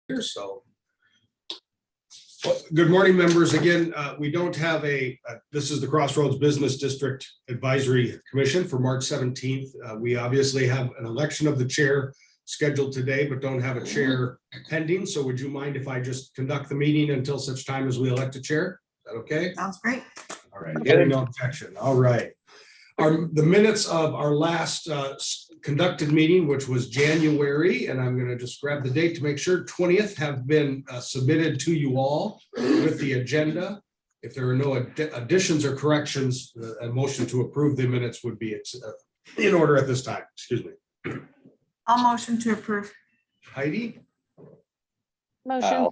here. So, well, good morning, members. Again, we don't have this is the Crossroads Business District Advisory Commission for March 17th. We obviously have an election of the chair scheduled today, but don't have a chair pending. So would you mind if I just conduct the meeting until such time as we elect a chair? Is that okay? Sounds great. All right, hearing no objection. All right. The minutes of our last conducted meeting, which was January, and I'm going to just grab the date to make sure, 20th, have been submitted to you all with the agenda. If there are no additions or corrections, a motion to approve the minutes would be in order at this time. Excuse me. I'll motion to approve. Heidi? Motion.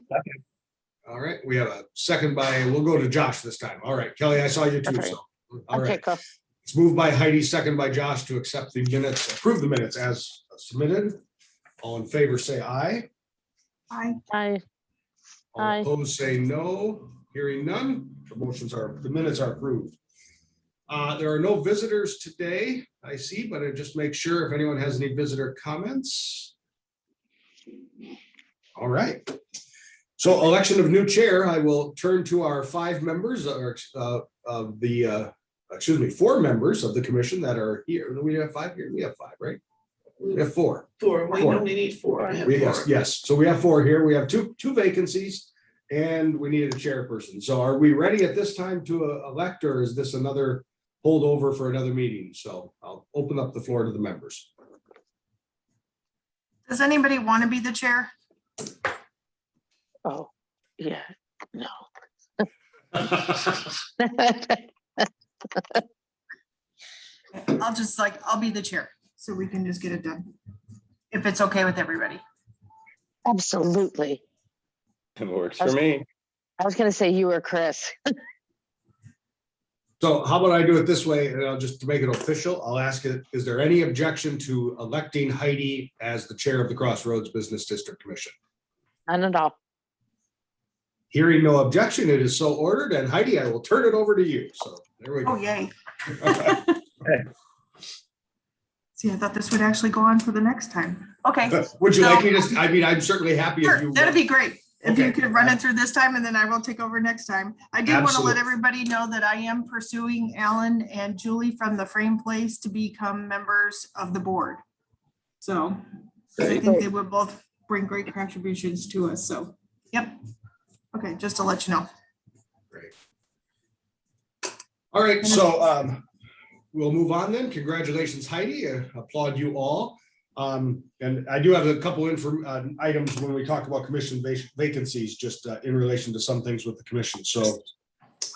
All right, we have a second by, we'll go to Josh this time. All right, Kelly, I saw you too. Okay. So, all Okay, right. cool. It's moved by Heidi, second by Josh to accept the minutes, approve the minutes as submitted. All in favor, say aye. Aye. Aye. All Aye. opposed, say no. Hearing none, the minutes are approved. There are no visitors today, I see, but I just make sure if anyone has any visitor comments. All right. So election of new chair, I will turn to our 5 members of the, 4 members of the commission that are here. Do we have 5 here? We have 5, right? We have 4. 4. We only need 4. I have 4. Yes. So we have 4 here. We have two vacancies and we need a chairperson. So are we ready at this time to elect, or is this another holdover for another meeting? So I'll open up the floor to the members. Does anybody want to be the chair? Oh, yeah, no. I'll be the chair, so we can just get it done. If it's okay with everybody. Absolutely. It works for me. I was gonna say you or Chris. So how about I do it this way, and I'll just to make it official, I'll ask it, is there any objection to electing Heidi as the chair of the Crossroads Business District Commission? None at all. Hearing no objection, it is so ordered, and Heidi, I will turn it over to you. So there we Oh, go. yay. See, I thought this would actually go on for the next time. Okay. Would you like me to, I mean, I'm certainly happy if Sure, you. that'd be great. If you Okay. could run it through this time, and then I will take over next time. I did want to let Absolutely. everybody know that I am pursuing Alan and Julie from the Frame Place to become members of the board. So 'cause I think they would both bring great contributions to us. So, yep. Okay, just to let you know. Great. All right, so we'll move on then. Congratulations, Heidi. Applaud you all. And I do have a couple items when we talk about commission vacancies, just in relation to some things with the commission. So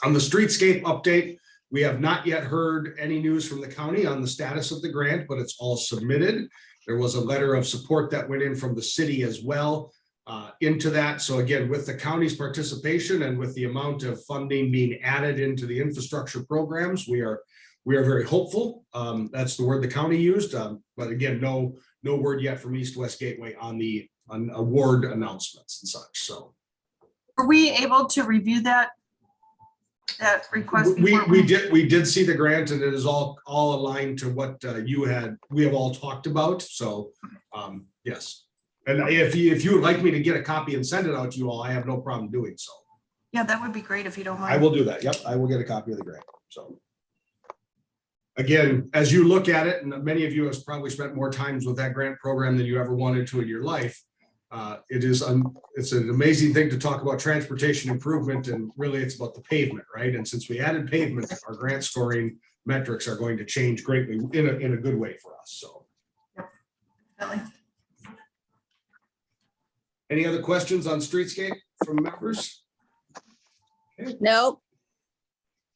on the streetscape update, we have not yet heard any news from the county on the status of the grant, but it's all submitted. There was a letter of support that went in from the city as well into that. So again, with the county's participation and with the amount of funding being added into the infrastructure programs, we are very hopeful. That's the word the county used. But again, no word yet from East West Gateway on award announcements and such. So Were we able to review that request? we did see the grant, and it is all aligned to what we have all talked about. So yes. And if you would like me to get a copy and send it out to you all, I have no problem doing so. Yeah, that would be great if you don't mind. I will do that. Yep, I will get a copy of the grant. So again, as you look at it, and many of you have probably spent more times with that grant program than you ever wanted to in your life. It's an amazing thing to talk about transportation improvement, and really it's about the pavement, right? And since we added pavement, our grant scoring metrics are going to change greatly in a good way for us. So. Definitely. Any other questions on streetscape from members? Okay. Nope.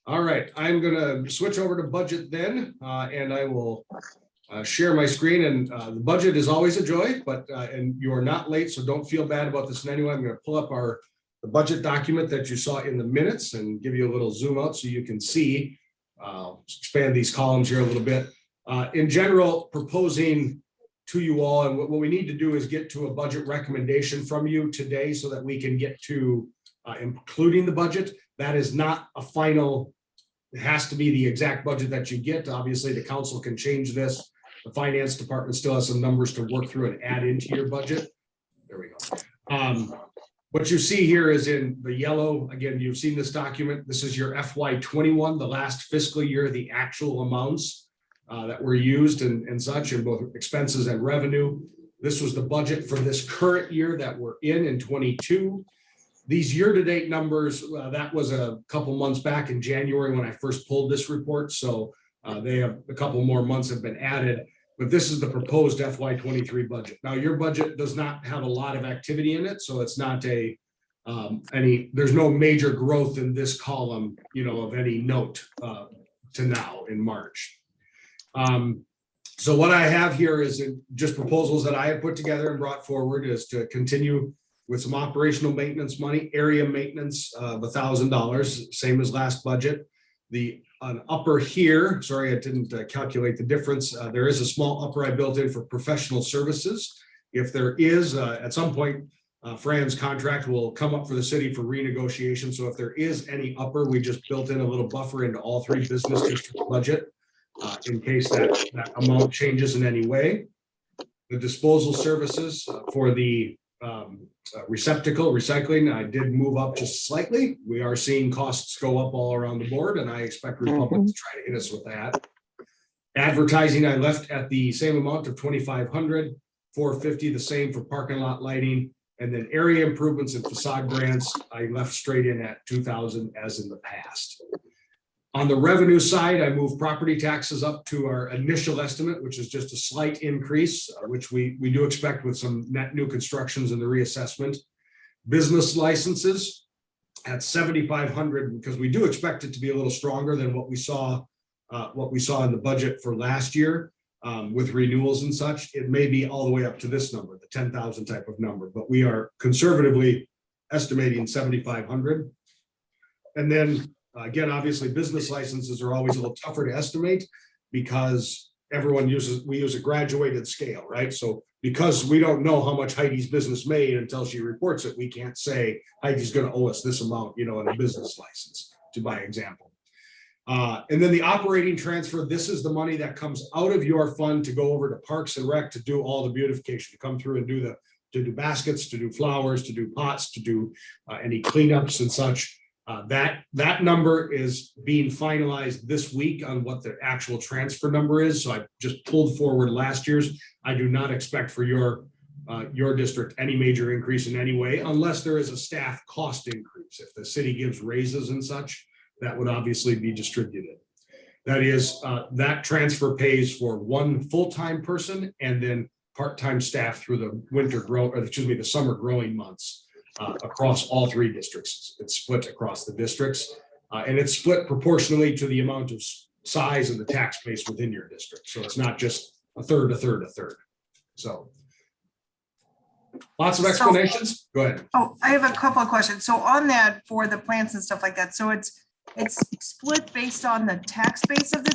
All right, I'm gonna switch over to budget then, and I will share my screen. And the budget is always a joy, but and you are not late, so don't feel bad about this in any way. I'm gonna pull up the budget document that you saw in the minutes and give you a little zoom out so you can see. Expand these columns here a little bit. In general, proposing to you all, and what we need to do is get to a budget recommendation from you today so that we can get to including the budget. That is not a final, it has to be the exact budget that you get. Obviously, the council can change this. The finance department still has some numbers to work through and add into your budget. There we go. What you see here is in the yellow, again, you've seen this document. This is your FY21, the last fiscal year, the actual amounts that were used and such in both expenses and revenue. This was the budget for this current year that we're in 22. These year-to-date numbers, that was a couple months back in January when I first pulled this report. So they have a couple more months have been added. But this is the proposed FY23 budget. Now, your budget does not have a lot of activity in it, so it's not there's no major growth in this column, of any note to now in March. So what I have here is just proposals that I have put together and brought forward is to continue with some operational maintenance money, area maintenance of $1,000, same as last budget. An upper here, sorry, I didn't calculate the difference. There is a small upper I built in for professional services. If there is, at some point, Fran's contract will come up for the city for renegotiation. So if there is any upper, we just built in a little buffer into all three business district budget in case that amount changes in any way. The disposal services for the recycling, I did move up just slightly. We are seeing costs go up all around the board, and I expect Republic to try to hit us with that. Advertising, I left at the same amount of 2,500, 450, the same for parking lot lighting, and then area improvements and facade grants, I left straight in at 2,000 as in the past. On the revenue side, I moved property taxes up to our initial estimate, which is just a slight increase, which we do expect with some net new constructions and the reassessment. Business licenses at 7,500, because we do expect it to be a little stronger than what we saw in the budget for last year with renewals and such. It may be all the way up to this number, the 10,000 type of number, but we are conservatively estimating 7,500. And then again, obviously, business licenses are always a little tougher to estimate because we use a graduated scale, right? So because we don't know how much Heidi's business made until she reports it, we can't say Heidi's going to owe us this amount, in a business license, by example. And then the operating transfer, this is the money that comes out of your fund to go over to Parks and Rec to do all the beautification, to come through and to do baskets, to do flowers, to do pots, to do any cleanups and such. That number is being finalized this week on what the actual transfer number is. So I just pulled forward last year's. I do not expect for your district any major increase in any way, unless there is a staff cost increase. If the city gives raises and such, that would obviously be distributed. That is, that transfer pays for one full-time person and then part-time staff through the summer growing months. Across all three districts. It's split across the districts, and it's split proportionally to the amount of size of the tax base within your district. So it's not just a third. So lots of explanations. Go ahead. Oh, I have a couple of questions. So on that, for the plants and stuff like that, so it's split based on the tax base of the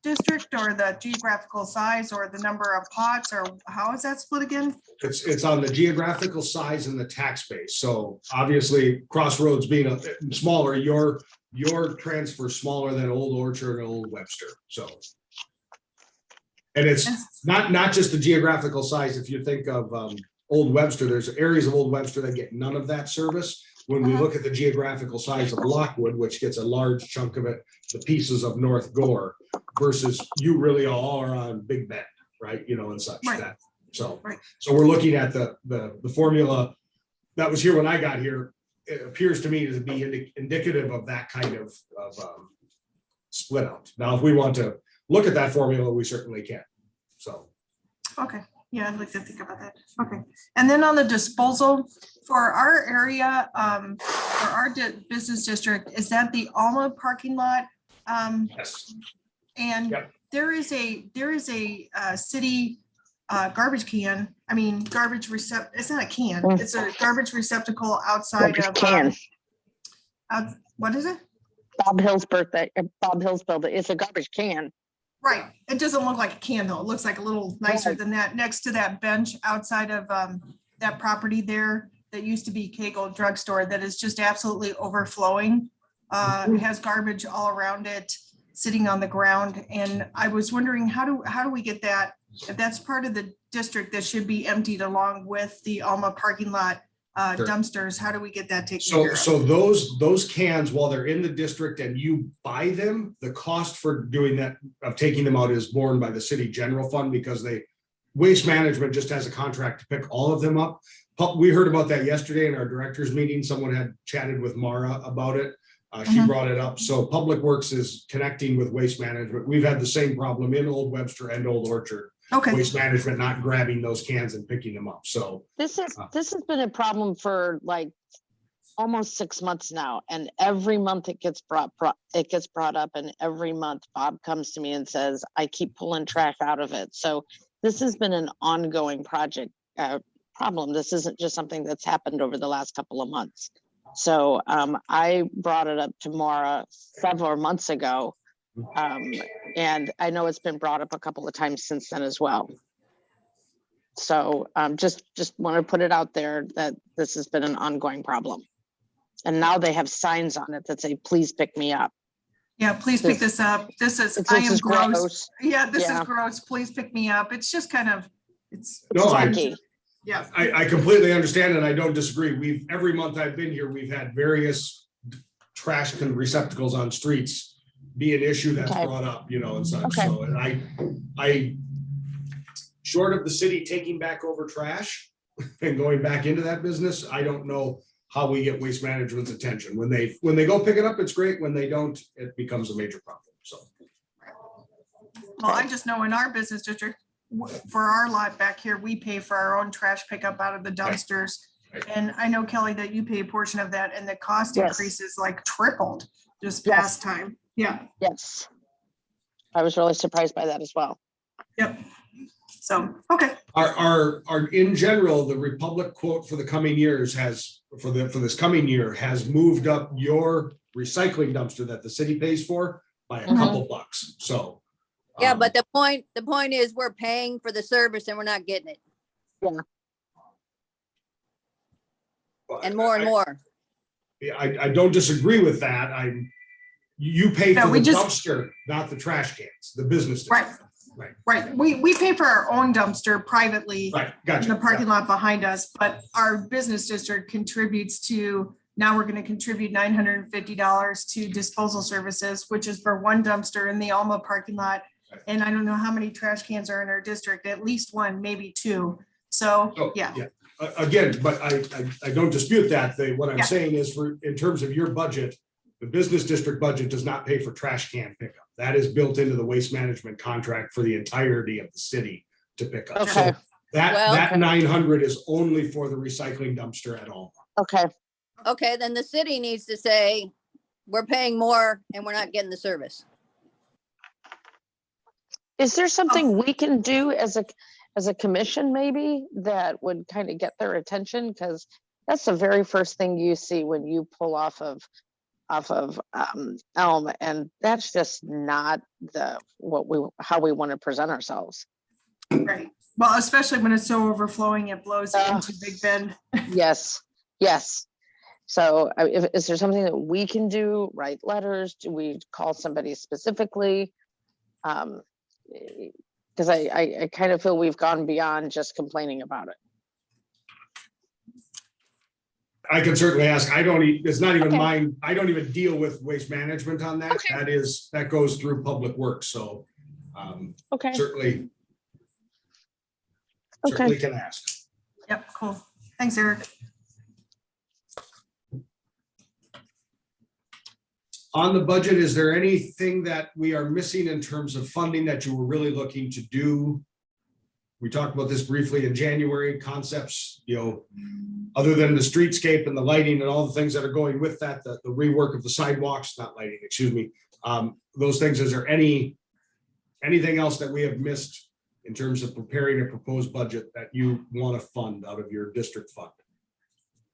district or the geographical size or the number of pots, or how is that split again? It's on the geographical size and the tax base. So obviously Crossroads being smaller, your transfer smaller than Old Orchard and Old Webster. So, and it's not just the geographical size. If you think of Old Webster, there's areas of Old Webster that get none of that service. When we look at the geographical size of Lockwood, which gets a large chunk of it, the pieces of North Gore versus you really all are on Big Bend, right? And such. Right. So we're looking at the formula that was here when I got here. It appears to me to be indicative of that kind of split out. Now, if we want to look at that formula, we certainly can. So. Okay. Yeah, I'd like to think about that. Okay. And then on the disposal for our area, for our business district, is that the Alma parking lot? Yes. And Yep. there is a city garbage can. I mean, garbage it's not a can. It's a garbage receptacle outside Garbage of. can. What is it? Bob Hill's building. It's a garbage can. Right. It doesn't look like a can though. It looks like a little nicer than that, next to that bench outside of that property there that used to be Kegel drugstore that is just absolutely overflowing. It has garbage all around it, sitting on the ground. And I was wondering, how do we get that? If that's part of the district that should be emptied along with the Alma parking lot, Sure. dumpsters. How do we get that taken So, care of? so those cans, while they're in the district and you buy them, the cost for doing that, of taking them out is borne by the city general fund because Waste Management just has a contract to pick all of them up. We heard about that yesterday in our directors meeting. Someone had chatted with Mara about it. She Mhm. brought it up. So Public Works is connecting with Waste Management. We've had the same problem in Old Webster and Old Orchard. Okay, Waste Management not grabbing those cans and picking them up. So This has been a problem for like almost 6 months now, and every month it gets brought up, and every month Bob comes to me and says, I keep pulling trash out of it. So this has been an ongoing problem. This isn't just something that's happened over the last couple of months. So I brought it up to Mara several months ago. And I know it's been brought up a couple of times since then as well. So just want to put it out there that this has been an ongoing problem. And now they have signs on it that say, please pick me up. yeah, please pick this up. This is, It's I am just gross. Yeah, this is Yeah. gross. Please pick me up. It's just kind of, it's. No, I- Junky. Yeah, I completely understand and I don't disagree. Every month I've been here, we've had various trash receptacles on streets be an issue that's Okay. brought up, and such. Okay. So, and I, short of the city taking back over trash and going back into that business, I don't know how we get Waste Management's attention. When they go pick it up, it's great. When they don't, it becomes a major problem. So. well, I just know in our business district, for our lot back here, we pay for our own trash pickup out of the dumpsters. Right. And I know, Kelly, that you pay a portion of that and the cost Yes. increases like tripled just Yes. past time. Yeah, Yes. I was really surprised by that as well. yep. So, okay, Our in general, the Republic quote for the coming years for this coming year has moved up your recycling dumpster that the city pays for by a Mhm. couple bucks. So. Yeah, but the point is we're paying for the service and we're not getting it. And more and more. I don't disagree with that. You pay No, for we the just- dumpster, not the trash cans, the business. right. Right. Right. We pay for our own dumpster privately Right, in gotcha. the parking lot behind us, but our business district contributes to, now we're going to contribute $950 to disposal services, which is for one dumpster in the Alma parking lot. Right. And I don't know how many trash cans are in our district, at least one, maybe two. So, So, yeah, Again, but I don't dispute that. What I'm Yeah. saying is in terms of your budget, the business district budget does not pay for trash can pickup. That is built into the waste management contract for the entirety of the city to pick up. So Okay. that Okay. 900 is only for the recycling dumpster at all. Okay. Okay, then the city needs to say, we're paying more and we're not getting the service. Is there something we can do as a commission maybe that would kind of get their attention? Because that's the very first thing you see when you pull off of Elm, and that's just not how we want to present ourselves. right. Well, especially when it's so overflowing, it blows into Big Bend. Yes, yes. So is there something that we can do? Write letters? Do we call somebody specifically? Because I kind of feel we've gone beyond just complaining about it. I can certainly ask. It's not even Okay. mine. I don't even deal with waste management on that. Okay. That goes through Public Works. So Okay. certainly Okay. can ask. Yep, cool. Thanks, Eric. On the budget, is there anything that we are missing in terms of funding that you were really looking to do? We talked about this briefly in January, concepts, other than the streetscape and the lighting and all the things that are going with that, the rework of the sidewalks, not lighting, excuse me. Those things, is there anything else that we have missed in terms of preparing a proposed budget that you want to fund out of your district fund?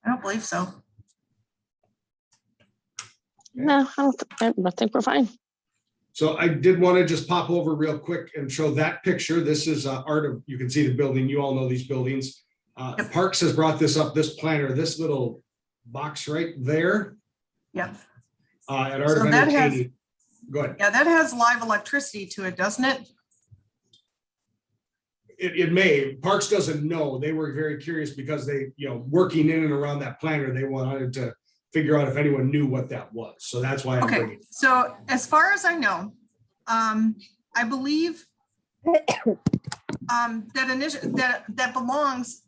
I don't believe so. No, I think we're fine. So I did want to just pop over real quick and show that picture. This is you can see the building. You all know these buildings. Parks has brought this up, this planner, this little box right there. Yep. At Art So of that has- Entertaining. Go ahead. Yeah, that has live electricity to it, doesn't it? it may, Parks doesn't know. They were very curious because they, working in and around that planner, they wanted to figure out if anyone knew what that was. So that's why I'm Okay, bringing it. so as far as I know, I believe that belongs,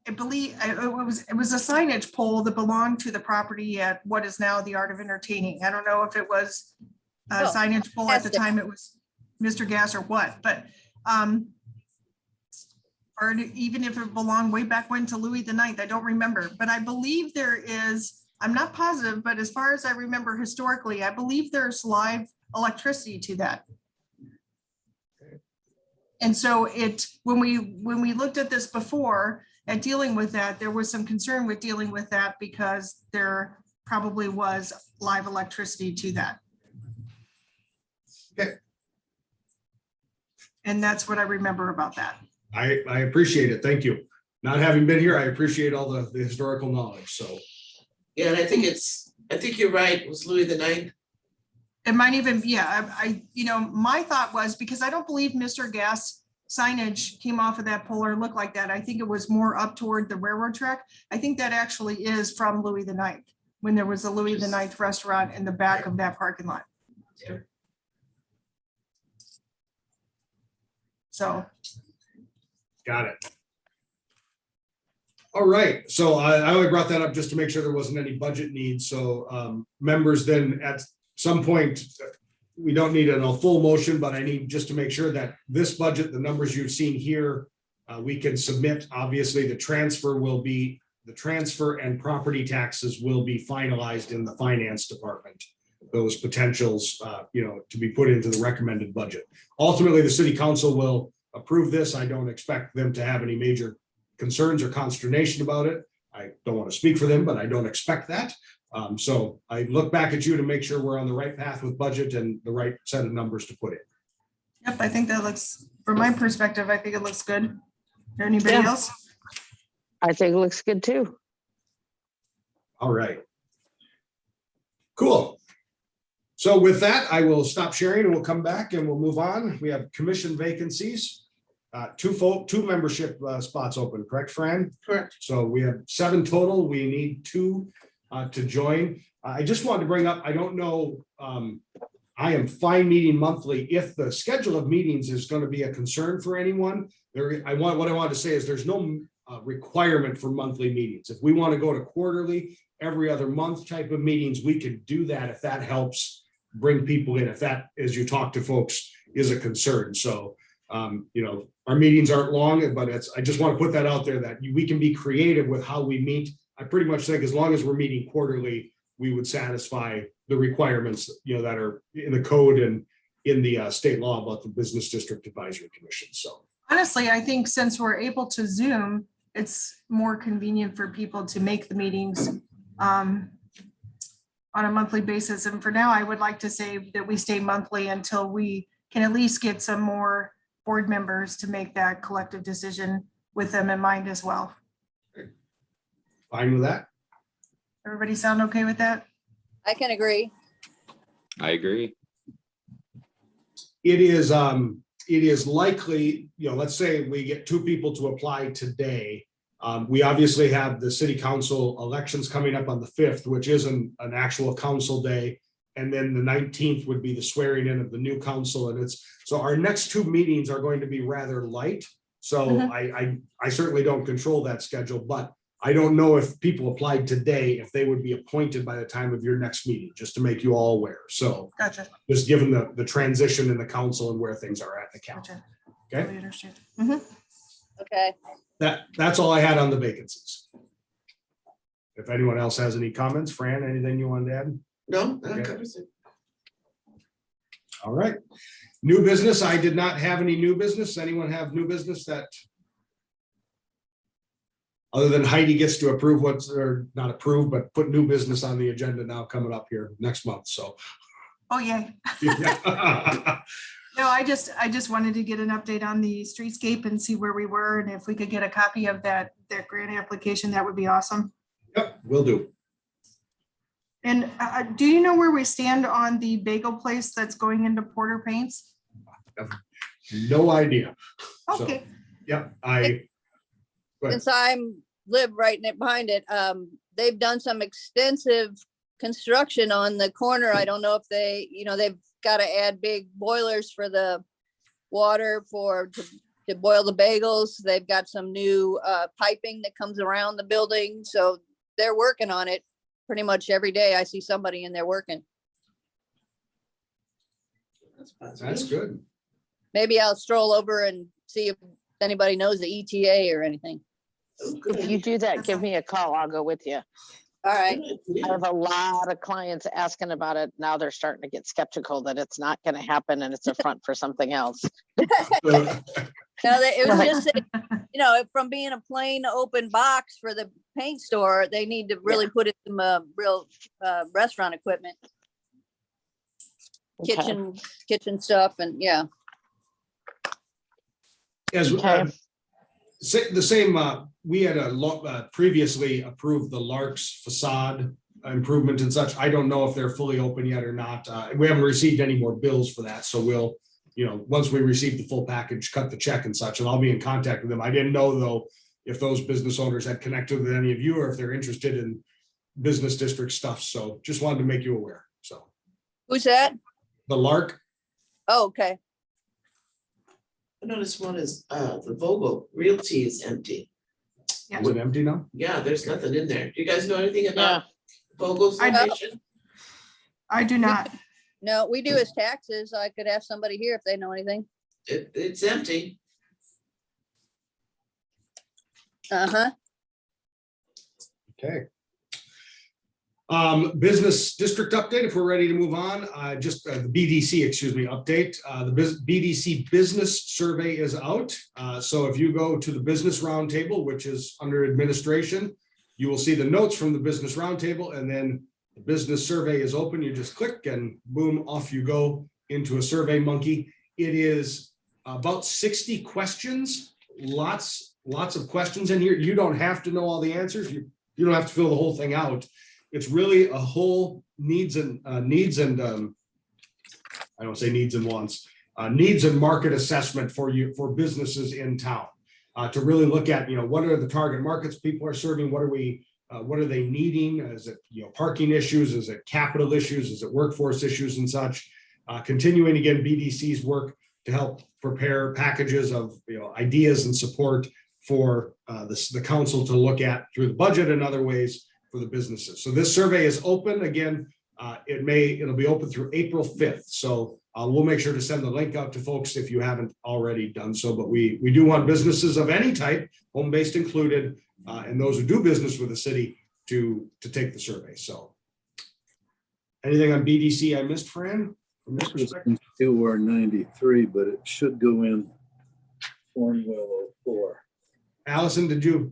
I believe, it was a signage pole that belonged to the property at what is now the Art of Entertaining. I don't know if it was a Oh, signage pole at the fantastic. time it was Mr. Gas or what, but, or even if it belonged way back when to Louis the Ninth, I don't remember, but I believe there is, I'm not positive, but as far as I remember historically, I believe there's live electricity to that. And so when we looked at this before and dealing with that, there was some concern with dealing with that because there probably was live electricity to that. Okay. And that's what I remember about that. I appreciate it. Thank you. Not having been here, I appreciate all the historical knowledge. So Yeah, and I think you're right, it was Louis the Ninth. It might even, yeah, my thought was, because I don't believe Mr. Gas signage came off of that pole or looked like that. I think it was more up toward the railroad track. I think that actually is from Louis the Ninth, when there was a Louis the Ninth restaurant in the back of that parking lot. Yeah. So, got it. All right, so I only brought that up just to make sure there wasn't any budget needs. So members, then at some point, we don't need a full motion, but I need just to make sure that this budget, the numbers you've seen here, we can submit. Obviously, the transfer and property taxes will be finalized in the finance department. Those potentials, to be put into the recommended budget. Ultimately, the city council will approve this. I don't expect them to have any major concerns or consternation about it. I don't want to speak for them, but I don't expect that. So I look back at you to make sure we're on the right path with budget and the right set of numbers to put in. yep, I think that looks, from my perspective, I think it looks good. Anybody Yeah. else? I think it looks good too. All right. Cool. So with that, I will stop sharing and we'll come back and we'll move on. We have commission vacancies. Two membership spots open, correct, Fran? Correct. So we have 7 total. We need 2 to join. I just wanted to bring up, I don't know, I am fine meeting monthly. If the schedule of meetings is going to be a concern for anyone, what I wanted to say is there's no requirement for monthly meetings. If we want to go to quarterly, every other month type of meetings, we could do that if that helps bring people in, if that, as you talk to folks, is a concern. So, our meetings aren't long, but I just want to put that out there that we can be creative with how we meet. I pretty much think as long as we're meeting quarterly, we would satisfy the requirements, that are in the code and in the state law about the Business District Advisory Commission. So Honestly, I think since we're able to Zoom, it's more convenient for people to make the meetings on a monthly basis. And for now, I would like to say that we stay monthly until we can at least get some more board members to make that collective decision with them in mind as well. fine with that? Everybody sound okay with that? I can agree. I agree. It is likely, let's say we get 2 people to apply today. We obviously have the city council elections coming up on the 5th, which is an actual council day. And then the 19th would be the swearing in of the new council. And so our next 2 meetings are going to be rather light. So I certainly don't control that schedule, but I don't know if people applied today, if they would be appointed by the time of your next meeting, just to make you all aware. So Gotcha. just given the transition in the council and where things are at the council. Gotcha. Okay. Totally understand. Mhm. Okay. That's all I had on the vacancies. If anyone else has any comments, Fran, anything you wanted to add? No, that Okay. covers it. All right. New business. I did not have any new business. Anyone have new business that? Other than Heidi gets to approve or not approve, but put new business on the agenda now coming up here next month. So. Oh, yay. No, I just wanted to get an update on the streetscape and see where we were. And if we could get a copy of that grant application, that would be awesome. Yep, will do. And do you know where we stand on the bagel place that's going into Porter Paints? No idea. So, Okay, Yep, go ahead. Since live right behind it, they've done some extensive construction on the corner. I don't know if they've got to add big boilers for the water to boil the bagels. They've got some new piping that comes around the building. So they're working on it pretty much every day. I see somebody in there working. That's good. Maybe I'll stroll over and see if anybody knows the ETA or anything. If you do that, give me a call. I'll go with you. All right. I have a lot of clients asking about it. Now they're starting to get skeptical that it's not going to happen and it's a front for something else. No, it was just, from being a plain open box for the paint store, they need to really put in some real restaurant equipment, Okay. kitchen stuff, and yeah. As Okay. the same, we had previously approved the Lark's facade improvement and such. I don't know if they're fully open yet or not. We haven't received any more bills for that, so we'll, once we receive the full package, cut the check and such, and I'll be in contact with them. I didn't know though if those business owners had connected with any of you or if they're interested in business district stuff. So just wanted to make you aware. So Who's that? the Lark. Oh, okay. I noticed one is, the Vogel Realty is empty. Is it empty now? Yeah, there's nothing in there. Do you guys know anything Yeah. about Vogel's I don't. location? I do not. No, we do his taxes. I could ask somebody here if they know anything. It's empty. Uh-huh. Okay. Business district update, if we're ready to move on, just the BDC, update. The BDC business survey is out. So if you go to the business roundtable, which is under administration, you will see the notes from the business roundtable, and then the business survey is open. You just click and boom, off you go into a Survey Monkey. It is about 60 questions, lots of questions in here. You don't have to know all the answers. You don't have to fill the whole thing out. It's really a whole needs and I don't say needs and wants, needs and market assessment for businesses in town, to really look at, what are the target markets people are serving? What are they needing? Is it, parking issues? Is it capital issues? Is it workforce issues and such? Continuing again, BDC's work to help prepare packages of, ideas and support for the council to look at through the budget and other ways for the businesses. So this survey is open again. It'll be open through April 5th. So we'll make sure to send the link out to folks if you haven't already done so. But we do want businesses of any type, home-based included, and those who do business with the city to take the survey. So anything on BDC I missed, Fran? From this perspective? Two or 93, but it should go in Cornwell 04. Allison, did you?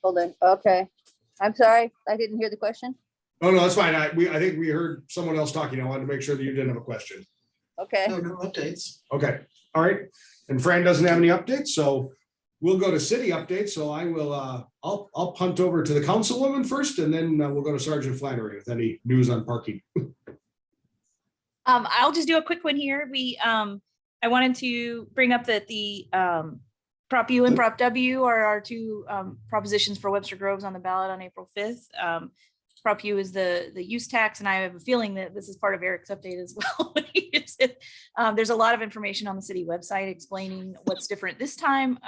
Hold on. Okay. I'm sorry. I didn't hear the question. Oh, no, that's fine. I think we heard someone else talking. I wanted to make sure that you didn't have a question. Okay. No updates. Okay, all right. And Fran doesn't have any updates, so we'll go to city updates. So I will, I'll punt over to the councilwoman first, and then we'll go to Sergeant Flannery with any news on parking. I'll just do a quick one here. I wanted to bring up that the Prop U and Prop W are our two propositions for Webster Groves on the ballot on April 5th. Prop U is the use tax, and I have a feeling that this is part of Eric's update as well. There's a lot of information on the city website explaining what's different this time,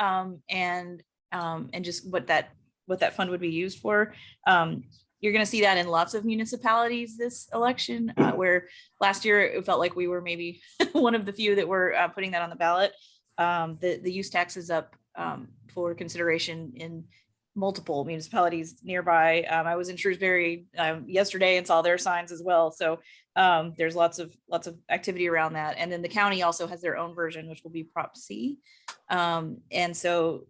and just what that fund would be used for. You're going to see that in lots of municipalities this election, where last year it felt like we were maybe one of the few that were putting that on the ballot. The use tax is up for consideration in multiple municipalities nearby. I was in Shrewsbury yesterday and saw their signs as well. So there's lots of activity around that. And then the county also has their own version, which will be Prop C. And so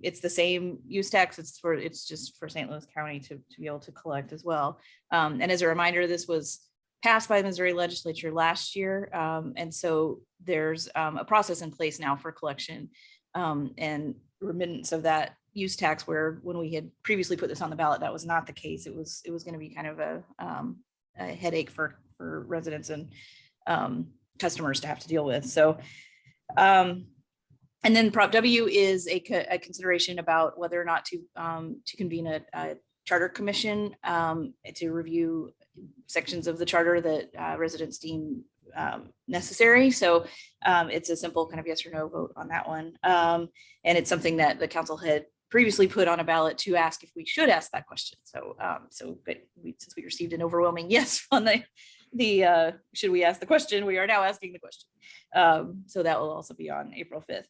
it's the same use tax. It's just for St. Louis County to be able to collect as well. And as a reminder, this was passed by the Missouri legislature last year. And so there's a process in place now for collection and remittance of that use tax, where when we had previously put this on the ballot, that was not the case. It was going to be kind of a headache for residents and customers to have to deal with. So, and And then Prop W is a consideration about whether or not to convene a charter commission to review sections of the charter that residents deem necessary. So it's a simple kind of yes or no vote on that one. And it's something that the council had previously put on a ballot to ask if we should ask that question. So but since we received an overwhelming yes on the should we ask the question, we are now asking the question. So that will also be on April 5th.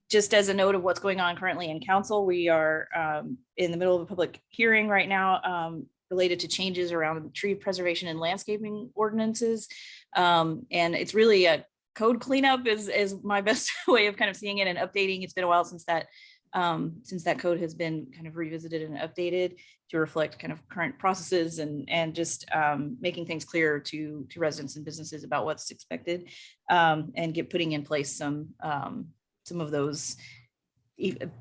Just as a note of what's going on currently in council, we are in the middle of a public hearing right now related to changes around tree preservation and landscaping ordinances. And it's really a code cleanup is my best way of kind of seeing it and updating. It's been a while since that code has been kind of revisited and updated to reflect kind of current processes and just making things clearer to residents and businesses about what's expected, and putting in place some of those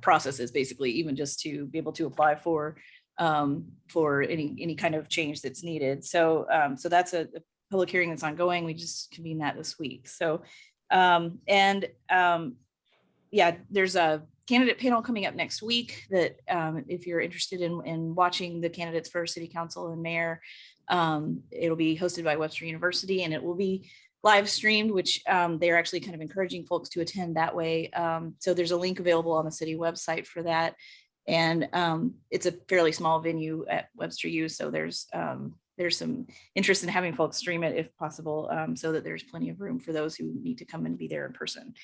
processes, basically, even just to be able to apply for any kind of change that's needed. So that's a public hearing that's ongoing. We just convened that this week. So yeah, there's a candidate panel coming up next week that if you're interested in watching the candidates for city council and mayor, it'll be hosted by Webster University, and it will be live streamed, which they're actually kind of encouraging folks to attend that way. So there's a link available on the city website for that. And it's a fairly small venue at Webster U, so there's some interest in having folks stream it if possible, so that there's plenty of room for those who need to come and be there in person.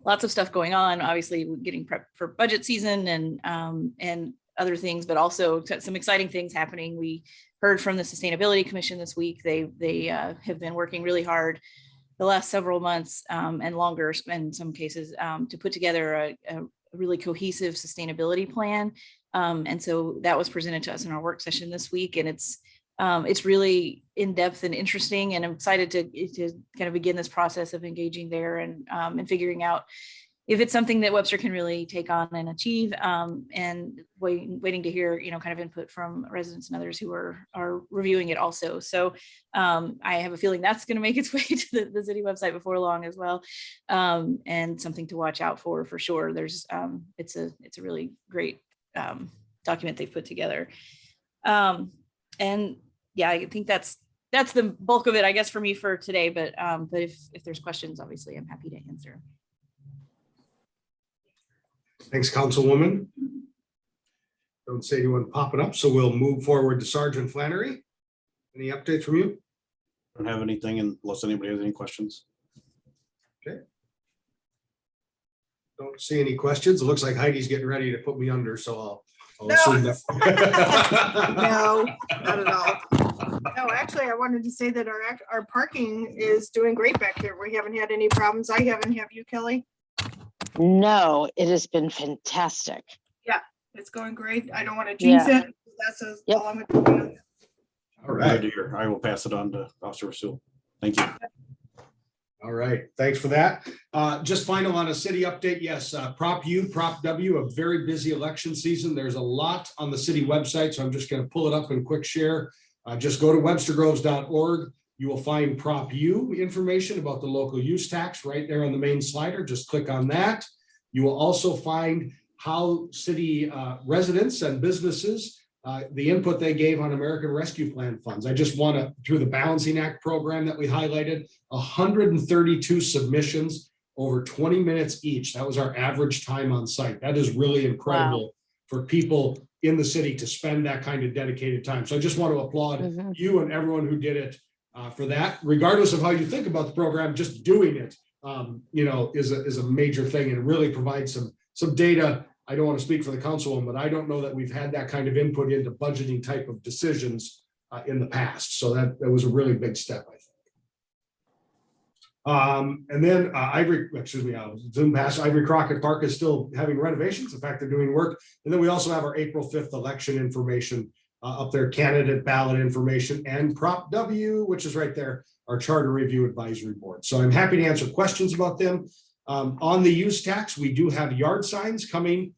Lots of stuff going on, obviously getting prepped for budget season and other things, but also some exciting things happening. We heard from the Sustainability Commission this week. They have been working really hard the last several months and longer in some cases to put together a really cohesive sustainability plan. And so that was presented to us in our work session this week, and it's really in-depth and interesting, and I'm excited to kind of begin this process of engaging there and figuring out if it's something that Webster can really take on and achieve, and waiting to hear, kind of input from residents and others who are reviewing it also. So I have a feeling that's going to make its way to the city website before long as well, and something to watch out for sure. There's it's a really great document they've put together. And yeah, I think that's the bulk of it, I guess, for me for today. But if there's questions, obviously, I'm happy to answer. Thanks, Councilwoman. Don't see anyone popping up, so we'll move forward to Sergeant Flannery. Any updates from you? Don't have anything unless anybody has any questions. Okay. Don't see any questions. It looks like Heidi's getting ready to put me under, so I'll No. assume that. No, not at all. No, actually, I wanted to say that our parking is doing great back there. We haven't had any problems. I haven't. Have you, Kelly? No, it has been fantastic. It's going great. I don't want to jinx it. That's all I'm gonna do. All right. Good to hear. I will pass it on to Officer Rasul. Thank you. All right, thanks for that. Just final on a city update. Yes, Prop U, Prop W, a very busy election season. There's a lot on the city website, so I'm just going to pull it up in quick share. Just go to webstergroves.org. You will find Prop U information about the local use tax right there on the main slider. Just click on that. You will also find how city residents and businesses, the input they gave on American Rescue Plan funds. I just want to, through the Balancing Act program that we highlighted, 132 submissions over 20 minutes each. That was our average time on site. That is really incredible for people in the city to spend that kind of dedicated time. So I just want to applaud you and everyone who did it for that. Regardless of how you think about the program, just doing it, is a major thing, and it really provides some data. I don't want to speak for the councilwoman, but I don't know that we've had that kind of input into budgeting type of decisions in the past. So that was a really big step, I think. And then Zoom Pass, Ivory Crockett Park is still having renovations. In fact, they're doing work. And then we also have our April 5th election information up there, candidate ballot information, and Prop W, which is right there, our Charter Review Advisory Board. So I'm happy to answer questions about them. On the use tax, we do have yard signs coming.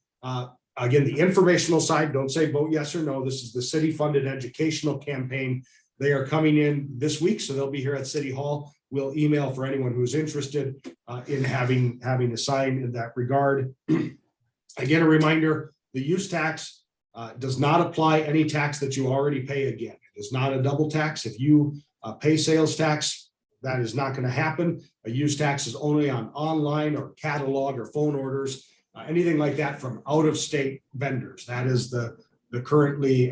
Again, the informational side, don't say vote yes or no. This is the city funded educational campaign. They are coming in this week, so they'll be here at City Hall. we'll email for anyone who's interested in having a sign in that regard. Again, a reminder, the use tax does not apply any tax that you already pay again. It is not a double tax. If you pay sales tax, that is not going to happen. A use tax is only on online or catalog or phone orders, anything like that from out-of-state vendors. That is the currently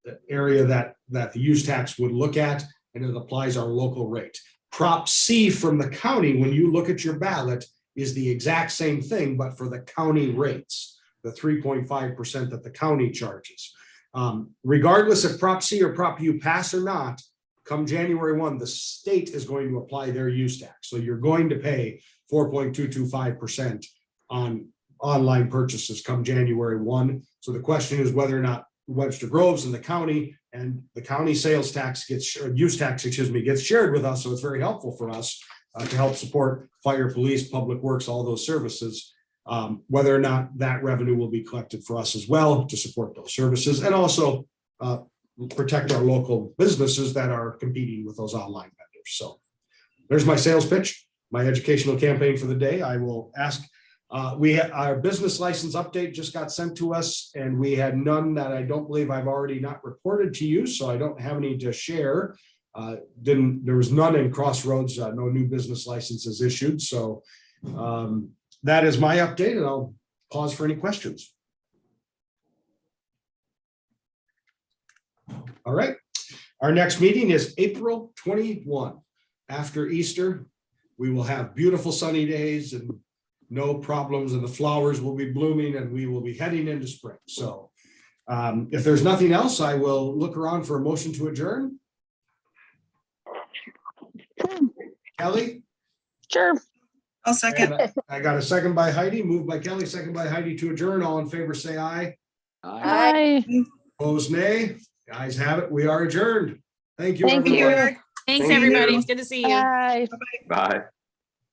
the area that the use tax would look at, and it applies our local rate. Prop C from the county, when you look at your ballot, is the exact same thing, but for the county rates, the 3.5% that the county charges. Regardless if Prop C or Prop U pass or not, come January 1, the state is going to apply their use tax. So you're going to pay 4.225% on online purchases come January 1. So the question is whether or not Webster Groves and the county sales tax use tax, gets shared with us. So it's very helpful for us to help support fire, police, public works, all those services. Whether or not that revenue will be collected for us as well to support those services, and also protect our local businesses that are competing with those online vendors. So there's my sales pitch, my educational campaign for the day. I will ask, our business license update just got sent to us, and we had none that I don't believe I've already not reported to you, so I don't have any to share. There was none in Crossroads, no new business licenses issued. So that is my update, and I'll pause for any questions. All right, our next meeting is April 21. After Easter, we will have beautiful sunny days and no problems, and the flowers will be blooming, and we will be heading into spring. So if there's nothing else, I will look around for a motion to adjourn. Kelly? Sure. I'll second. And I got a second by Heidi, moved by Kelly, second by Heidi to adjourn. All in favor, say aye. Bye. Opposed, nay. Guys have it. We are adjourned. Thank you, Thank everyone. you. Thanks, Thank you. everybody. It's good to see you. Bye. Bye.